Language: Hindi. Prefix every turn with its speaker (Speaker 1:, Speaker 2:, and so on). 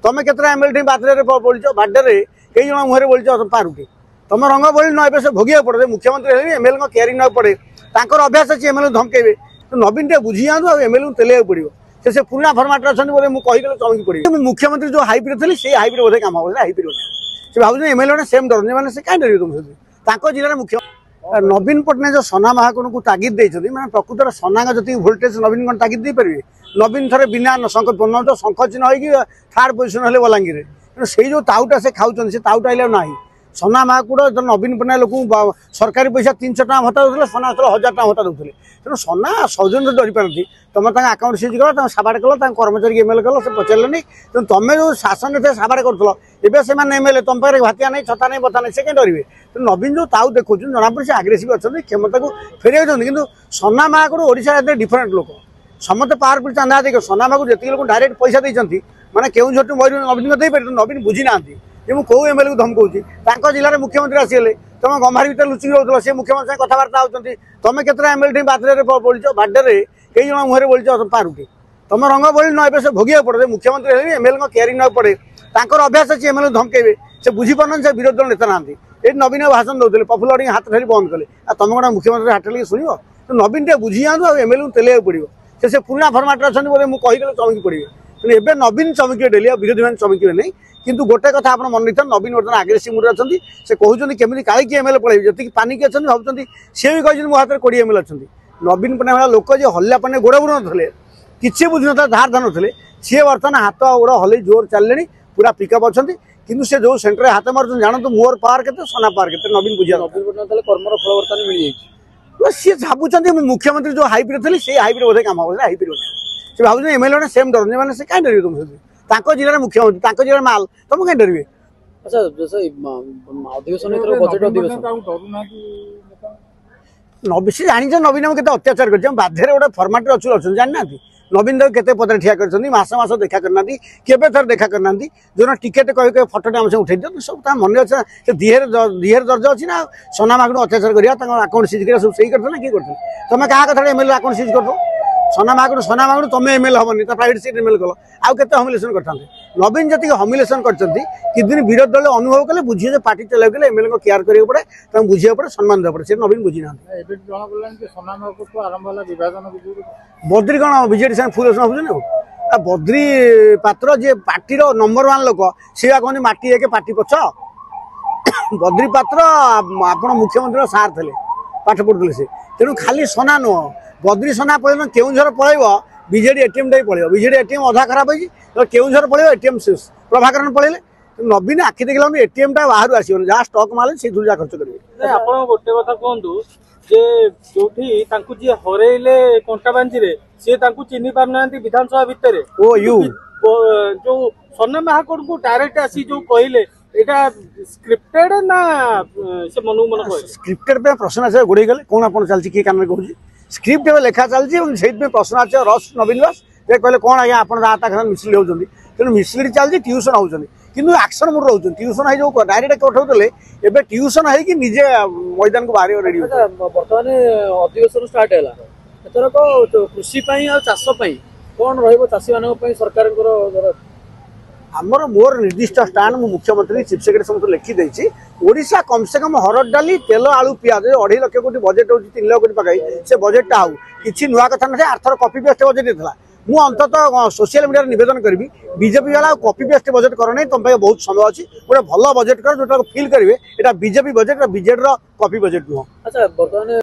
Speaker 1: तुम केतरा एमएलए बातरे बोलछ बार्डे कई जन मुहर बोलछ पारुटी तुम रंग बोली न से भोगिया पड़े मुख्यमंत्री एमएलए केयरिंग ना पड़े तांकर अभ्यास अच्छी एमएलए धमकेबे तो नवीन टे बुझी जातु एमएलए तेलिया पड़ो से पुराना फर्माट अच्छा बोले मुझे चमकी पड़ी मुख्यमंत्री जो हाइब्रिड थी से हाइब्रिड बोधे काम हम हाइब्रिड से भाव एमएलए सेम डर मैंने से कहीं डर तुम जिले मुख्य नवीन पट्टनायक जो सना महाकुण को तागिद देते मैंने प्रकृतर सना जी भोल्टेज नवीन कौन तागिद दे पारे नवीन थे बिना तो शंख चिन्ह हो थर्ड पोजिशन है बलांगीर से जो ताउटा से खाऊँ से ताउटा आइले ना सना महाकुड़ नवीन पट्टनायक लोक सरकारी पैसा 300 टका भत्ता दूसरे सना 1000 टका भत्ता दूसरे तेणु सना सौजन डरी पारती तुम आकाउंट सीज कल साबाड़ कल कर्मचारी एमएलए कल से पचारे तेणु तुम जो शासन थे साबाड़ कर से एमएलए तुम पाखे भातिया नहीं छता नहीं बता नहीं से कहीं डरवे तेणु नवीन जो ताऊ देखो जना पड़े से आग्रेसिव अच्छा क्षमता को फेर कि सना महाकुड़ ओडिशा डिफरेन्ट लोक समस्त पावरफुल चांदा देख सना महाकुड़ जी लोग डायरेक्ट पैसा देती मैंने केउझर नवीन को देपारे नवीन बुझी ना मुझे कौ एमएलए को धमकाऊँ जिले में मुख्यमंत्री आसीगले तुम गंभार भर लुचिक रोल सी मुख्यमंत्री कथबार्ता होती तुम केतरा एमएलए बातरे बोलछ बार्डे कई जन मुहर बोलछ पारुटी तुम रंग बोली न से भोगिया पड़े मुख्यमंत्री एमएलए केयरिंग ना पड़े तांकर अभ्यास अच्छी एमएलए धमकेबे से बुझीपार से विरोधी दल नेता ना ये नवीन भाषण दौले पपुलर हाथ धरी बंद कले तुम कौन मुख्यमंत्री हाथ लगे शुण तो नवीन टे बुझी जातु एमएलए तेलिया पड़ो से पुराना फर्माट अच्छा बोले मुझे चमकी पड़े तेणु एवं नवीन चमकी डेली विरोधी मैंने चमके नहीं किंतु गोटे कथा आप मन रखिए नवीन बर्तमान आग्रेसिव मुड अच्छा से कहते केमी काली किए एमएलए पड़े जी पानी की अच्छा भावुँ सी भी कहते मो हाथ में 20 एमएलए अच्छा नवीन पट्टनायक लोक जी हल्ला पाने गोड़ बुड़ ना किसी बुझी ना धार धान थे सी बर्तमान हाथ गोड़ हल जोर चलिए पूरा पिकअप अच्छा किंतु से जो सेंटर हाथ मार जानते मोर पावर के सना पावर के नवीन बुझा
Speaker 2: कर्मर फल बर्तमान मिल
Speaker 1: सी भावुँ मुख्यमंत्री जो हाइब्रिड थी से हाइब्रिड बोधे काम हम हाइब्रिड से भाव एमएलए सेम डर मैंने से कहीं डर तुम जिले मुख्यमंत्री जिले माल तुम कहीं डरवे
Speaker 2: अच्छा जैसे अधिवेशन बजेट अधिवेशन
Speaker 1: नवीन जानी नवीन के अत्याचार कर बाध्य गोटे फर्माट अच्छे अच्छे जाना नवीन देव केते पदर ठिया कर मस देखा करना केवे थर देखा करना जो टिकेट कह फटोटे आम उठे दियो सब मन अच्छे दिहर दर्ज अच्छी ना सना मागुण अत्याचार करा आकाउंट सीज कर सब सही करते ना किए करते तुम क्या कथा एमएलए आकाउंट सीज कर सना मागुण तुम एमएलए हमनी प्राइवेट सीट एमएलए कल आउ के हमिलेसन करते नवीन जी हमिलेसन कर दिन विरोधी दल अनुभव कले बुझे पार्टी चलाइले एमएलए को केयर करा पड़े तुम बुझा पड़े सम्मान देवा पड़े से नवीन बुझी ना बद्री कौन विजेडी साथ फुल भाई बद्री पात्र जे पार्टी नंबर 1 लोक सी कहते माटी एक पार्टी पछ बद्री पात्र आप मुख्यमंत्री सार थे पाठ पढ़ुले से तेणु खाली सना नुह बद्री सना पड़े केउझर पलैब बीजेडी एटीएम टाइम पड़े बीजेडी एटीएम अधा खराब हो केउझर पड़े एटीएम प्रभाकरण पड़े नवीन आखि देखिए एटीएम टा बाहर आसोन जहाँ स्टक मारे से जहाँ खर्च करेंगे
Speaker 3: आप गोटे कथा कहतु जे जो जी हरइले कंटा बांझी सी चिन्ह पारना विधानसभा भितर
Speaker 1: ओ यू
Speaker 3: जो सना महाकुड़ को डायरेक्ट आसी जो कहले एटा स्क्रिप्टेड ना से मनु मन कह
Speaker 1: स्क्रिप्टेड पे प्रश्न आसे गोड़े गले कौन आपन चलची की कान में कहूँ स्क्रिप्ट लेखा चलती से प्रश्न आसे रस नवीन दास ये कहले कौन आज्ञा आप दाता मिसलीड होती तेणु मिसलीड चलती ट्यूशन होती किंतु एक्शन मोड रोचे ट्यूशन है जो डायरेक्ट उठाऊले एवं ट्यूशन है कि निजे मैदान को बाहर रेडी
Speaker 2: बर्तमान अधिवेशन स्टार्ट है एथरक कृषि चाष कौन रही मान सरकार
Speaker 1: आमर मोर निर्दिष्ट स्टाण मुख्यमंत्री चीफ सेक्रेटरी समस्त लिखिदे ओडिशा कम से कम हरड़ डाली तेल आलू पियाज 2.5 लाख कोटी बजेट हो 3 लाख कोटी पाखे से बजेटा आउ कि नुआ कथा ना आर्थर कॉपी पेस्ट बजेट था मु अंततः सोशल मीडिया निवेदन करी बीजेपी वाला कॉपी पेस्ट बजेट कर नहीं तुम बहुत समय अच्छी गोटे भल बजेट कर जो फील करेंगे यहाँ BJP budget BJD copy budget नुह।
Speaker 2: अच्छा बर्तमान